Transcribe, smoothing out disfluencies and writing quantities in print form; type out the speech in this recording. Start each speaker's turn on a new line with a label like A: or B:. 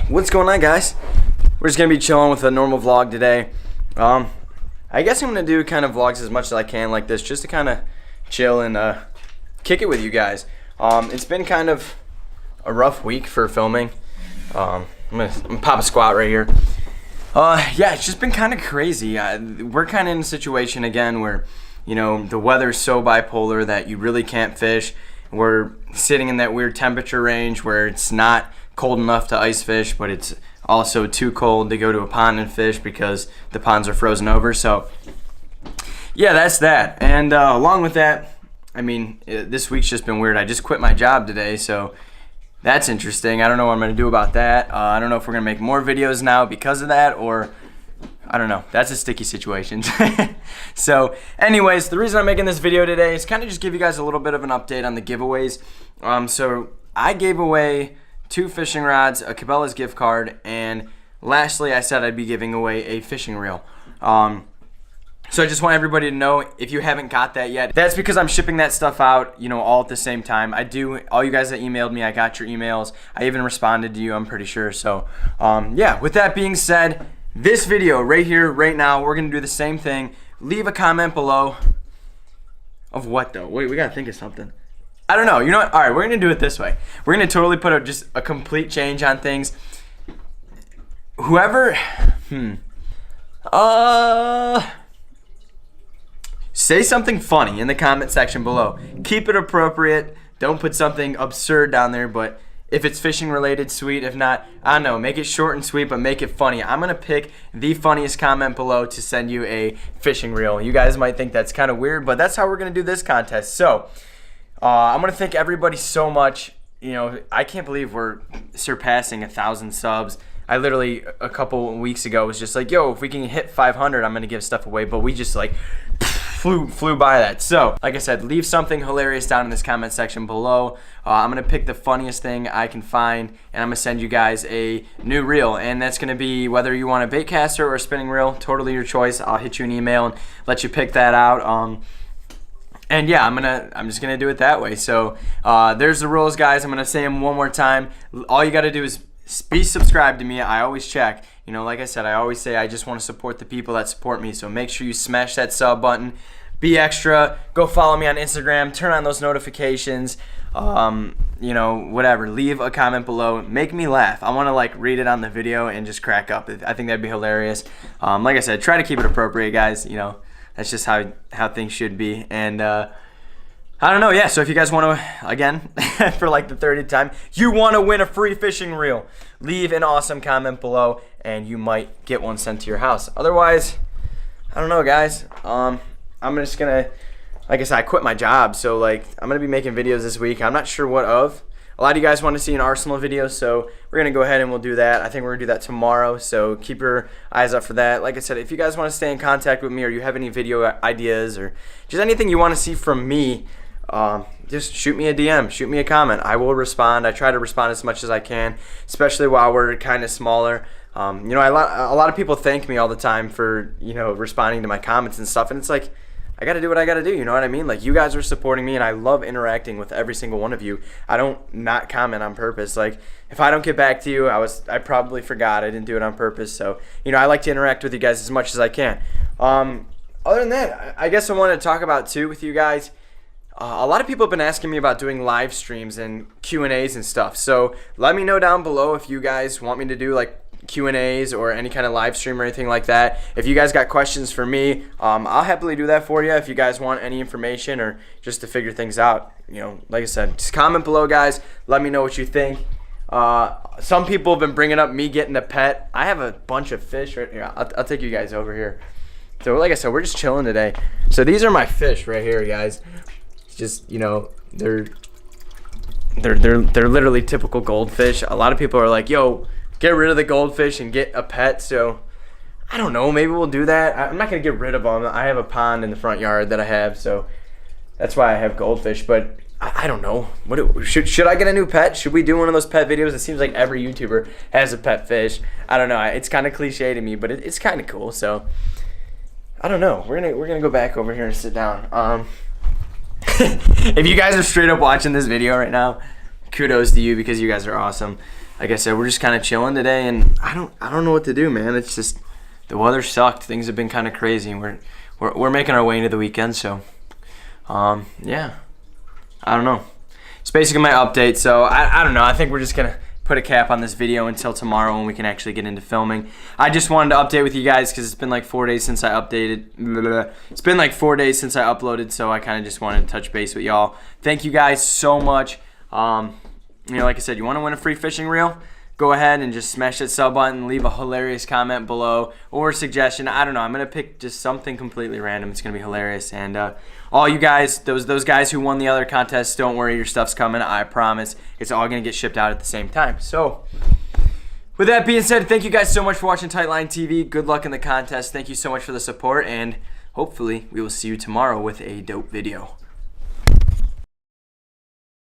A: What's going on, guys? We're just gonna be chilling with a normal vlog today. I guess I'm gonna do kind of vlogs as much as I can like this, just to kind of chill and kick it with you guys. It's been kind of a rough week for filming. I'm gonna pop a squat right here. Yeah, it's just been kind of crazy. We're kind of in a situation again where, you know, the weather's so bipolar that you really can't fish. We're sitting in that weird temperature range where it's not cold enough to ice fish, but it's also too cold to go to a pond and fish because the ponds are frozen over. So yeah, that's that. And along with that, I mean, this week's just been weird. I just quit my job today, so that's interesting. I don't know what I'm going to do about that. I don't know if we're going to make more videos now because of that, or I don't know. That's a sticky situation. So anyways, the reason I'm making this video today is kind of just give you guys a little bit of an update on the giveaways. So I gave away 2 fishing rods, a Cabela's gift card, and lastly I said I'd be giving away a fishing reel. So I just want everybody to know, if you haven't got that yet, that's because I'm shipping that stuff out, you know, all at the same time. I do. All you guys that emailed me, I got your emails. I even responded to you, I'm pretty sure. So yeah, with that being said, this video right here, right now, we're gonna do the same thing. Leave a comment below. Of what though? Wait, we gotta think of something. I don't know. You know what? All right, we're gonna do it this way. We're gonna totally put just a complete change on things. Whoever, say something funny in the comment section below. Keep it appropriate. Don't put something absurd down there, but if it's fishing related, sweet. If not, I don't know. Make it short and sweet, but make it funny. I'm going to pick the funniest comment below to send you a fishing reel. You guys might think that's kind of weird, but that's how we're going to do this contest. So I'm going to thank everybody so much. You know, I can't believe we're surpassing 1,000 subs. I literally, a couple weeks ago, was just like, yo, if we can hit 500, I'm going to give stuff away. But we just like flew by that. So like I said, leave something hilarious down in this comment section below. I'm gonna pick the funniest thing I can find, and I'm gonna send you guys a new reel, and that's gonna be whether you want a bait caster or a spinning reel, totally your choice. I'll hit you an email and let you pick that out. And yeah, I'm just gonna do it that way. So there's the rules, guys. I'm gonna say them one more time. All you gotta do is be subscribed to me. I always check. You know, like I said, I always say I just want to support the people that support me. So make sure you smash that sub button. Be extra. Go follow me on Instagram. Turn on those notifications. You know, whatever. Leave a comment below. Make me laugh. I want to like read it on the video and just crack up. I think that'd be hilarious. Like I said, try to keep it appropriate, guys. You know, that's just how things should be. And I don't know, yeah, so if you guys want to, again, for like the 30th time, you want to win a free fishing reel, leave an awesome comment below, and you might get one sent to your house. Otherwise, I don't know, guys. I'm just going to, like I said, I quit my job, so like, I'm going to be making videos this week. I'm not sure what of. A lot of you guys want to see an Arsenal video, so we're going to go ahead and we'll do that. I think we're going to do that tomorrow, so keep your eyes up for that. Like I said, if you guys want to stay in contact with me, or you have any video ideas, or just anything you want to see from me, just shoot me a DM, shoot me a comment. I will respond. I try to respond as much as I can, especially while we're kind of smaller. You know, a lot of people thank me all the time for, you know, responding to my comments and stuff, and it's like, I got to do what I got to do, you know what I mean? Like, you guys are supporting me, and I love interacting with every single one of you. I don't not comment on purpose. Like, if I don't get back to you, I probably forgot. I didn't do it on purpose. So, you know, I like to interact with you guys as much as I can. Other than that, I guess I wanted to talk about, too, with you guys. A lot of people have been asking me about doing live streams and Q&As and stuff. So let me know down below if you guys want me to do like Q&As or any kind of live stream or anything like that. If you guys got questions for me, I'll happily do that for you. If you guys want any information or just to figure things out, you know, like I said, just comment below, guys. Let me know what you think. Some people have been bringing up me getting a pet. I have a bunch of fish right here. I'll take you guys over here. So like I said, we're just chilling today. So these are my fish right here, guys. Just, you know, they're literally typical goldfish. A lot of people are like, yo, get rid of the goldfish and get a pet. So I don't know, maybe we'll do that. I'm not gonna get rid of them. I have a pond in the front yard that I have, so that's why I have goldfish. But I don't know. Should I get a new pet? Should we do one of those pet videos? It seems like every YouTuber has a pet fish. I don't know. It's kind of cliche to me, but it's kind of cool. So I don't know. We're gonna go back over here and sit down. If you guys are straight up watching this video right now, kudos to you because you guys are awesome. Like I said, we're just kind of chilling today, and I don't know what to do, man. It's just the weather sucked. Things have been kind of crazy, and we're making our way into the weekend. So, yeah, I don't know. It's basically my update. So I don't know. I think we're just gonna put a cap on this video until tomorrow when we can actually get into filming. I just wanted to update with you guys because it's been like 4 days since I updated. It's been like 4 days since I uploaded, so I kind of just wanted to touch base with y'all. Thank you guys so much. You know, like I said, you want to win a free fishing reel? Go ahead and just smash that sub button, leave a hilarious comment below or a suggestion. I don't know. I'm going to pick just something completely random. It's going to be hilarious. And all you guys, those guys who won the other contests, don't worry. Your stuff's coming. I promise. It's all going to get shipped out at the same time. So, with that being said, thank you guys so much for watching Tightline TV. Good luck in the contest. Thank you so much for the support. And hopefully, we will see you tomorrow with a dope video.